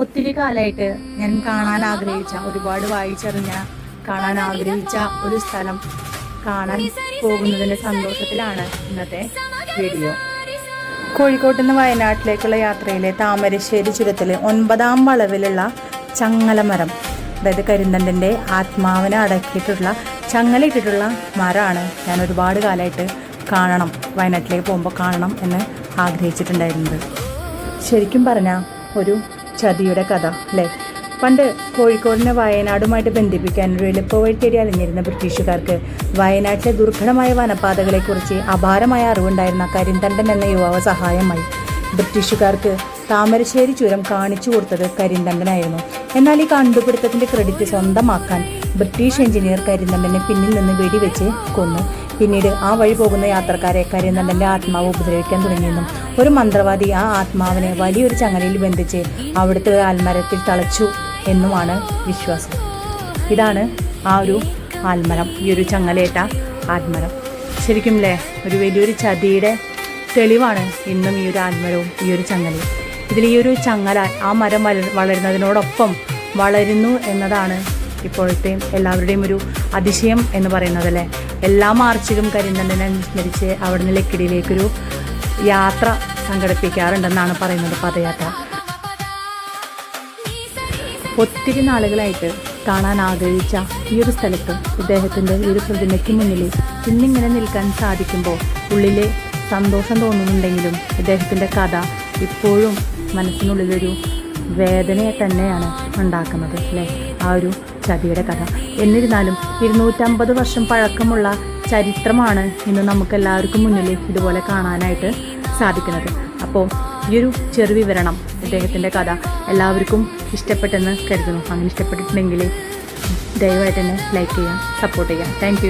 ഒത്തിരി കാലമായിട്ട് ഞാൻ കാണാൻ ആഗ്രഹിച്ച, ഒരുപാട് വായിച്ചറിഞ്ഞ, കാണാൻ ആഗ്രഹിച്ച ഒരു സ്ഥലം കാണാൻ പോകുന്നതിൻ്റെ സന്തോഷത്തിലാണ് ഇന്നത്തെ വീഡിയോ. കോഴിക്കോട്ട് നിന്ന് വയനാട്ടിലേക്കുള്ള യാത്രയിലെ താമരശ്ശേരി ചുരത്തിൽ 9ാം വളവിലുള്ള ചങ്ങലമരം, അതായത് കരിന്തണ്ടൻ്റെ ആത്മാവിനെ അടക്കിയിട്ടുള്ള ചങ്ങലയിട്ടിട്ടുള്ള മരമാണ് ഞാൻ ഒരുപാട് കാലമായിട്ട് കാണണം, വയനാട്ടിലേക്ക് പോകുമ്പോൾ കാണണം എന്ന് ആഗ്രഹിച്ചിട്ടുണ്ടായിരുന്നത്. ശരിക്കും പറഞ്ഞാൽ ഒരു ചതിയുടെ കഥ അല്ലേ. പണ്ട് കോഴിക്കോടിനെ വയനാടുമായിട്ട് ബന്ധിപ്പിക്കാൻ ഒരു എളുപ്പവഴി തേടി അലഞ്ഞിരുന്ന ബ്രിട്ടീഷുകാർക്ക് വയനാട്ടിലെ ദുർഘടമായ വനപാതകളെക്കുറിച്ച് അപാരമായ അറിവുണ്ടായിരുന്ന കരിന്തണ്ടൻ എന്ന യുവാവ് സഹായമായി. ബ്രിട്ടീഷുകാർക്ക് താമരശ്ശേരി ചുരം കാണിച്ചു കൊടുത്തത് കരിന്തണ്ടനായിരുന്നു. എന്നാൽ ഈ കണ്ടുപിടുത്തത്തിൻ്റെ ക്രെഡിറ്റ് സ്വന്തമാക്കാൻ ബ്രിട്ടീഷ് എഞ്ചിനീയർ കരിന്തണ്ടനെ പിന്നിൽ നിന്ന് വെടിവെച്ച് കൊന്നു. പിന്നീട് ആ വഴി പോകുന്ന യാത്രക്കാരെ കരിന്തണ്ടൻ്റെ ആത്മാവ് ഉപദ്രവിക്കാൻ തുടങ്ങിയെന്നും ഒരു മന്ത്രവാദി ആ ആത്മാവിനെ വലിയൊരു ചങ്ങലയിൽ ബന്ധിച്ച് അവിടുത്തെ ഒരു ആൽമരത്തിൽ തളച്ചു എന്നുമാണ് വിശ്വാസം. ഇതാണ് ആ ഒരു ആൽമരം, ഈ ഒരു ചങ്ങലേറ്റ ആൽമരം. ശരിക്കും അല്ലേ, ഒരു വലിയൊരു ചതിയുടെ തെളിവാണ് ഇന്നും ഈ ഒരു ആൽമരവും ഈ ഒരു ചങ്ങലയും. ഇതിൽ ഈ ഒരു ചങ്ങല ആ മരം വളരുന്നതിനോടൊപ്പം വളരുന്നു എന്നതാണ് ഇപ്പോഴത്തെ എല്ലാവരുടെയും ഒരു അതിശയം എന്ന് പറയുന്നതല്ലേ. എല്ലാ മാർച്ചിലും കരിന്തണ്ടനെ അനുസ്മരിച്ച് അവിടുന്ന് ലക്കിടിയിലേക്കൊരു യാത്ര സംഘടിപ്പിക്കാറുണ്ടെന്നാണ് പറയുന്നത്, പദയാത്ര. ഒത്തിരി നാളുകളായിട്ട് കാണാൻ ആഗ്രഹിച്ച ഈ ഒരു സ്ഥലത്ത് ഇദ്ദേഹത്തിൻ്റെ ഈ ഒരു പ്രതിമയ്ക്ക് മുന്നിൽ ഇന്നിങ്ങനെ നിൽക്കാൻ സാധിക്കുമ്പോൾ ഉള്ളിലെ സന്തോഷം തോന്നുന്നുണ്ടെങ്കിലും ഇദ്ദേഹത്തിൻ്റെ കഥ ഇപ്പോഴും മനസ്സിനുള്ളിലൊരു വേദനയെ തന്നെയാണ് ഉണ്ടാക്കുന്നത് അല്ലേ, ആ ഒരു ചതിയുടെ കഥ. എന്നിരുന്നാലും 250 വർഷം പഴക്കമുള്ള ചരിത്രമാണ് ഇന്ന് നമുക്കെല്ലാവർക്കും മുന്നിൽ ഇതുപോലെ കാണാനായിട്ട് സാധിക്കുന്നത്. അപ്പോൾ ഈ ഒരു ചെറു വിവരണം, ഇദ്ദേഹത്തിൻ്റെ കഥ എല്ലാവർക്കും ഇഷ്ടപ്പെട്ടെന്ന് കരുതുന്നു. അങ്ങനെ ഇഷ്ടപ്പെട്ടിട്ടുണ്ടെങ്കിൽ ദയവായിട്ട് തന്നെ ലൈക്ക് ചെയ്യാം, സപ്പോർട്ട് ചെയ്യാം. Thank you.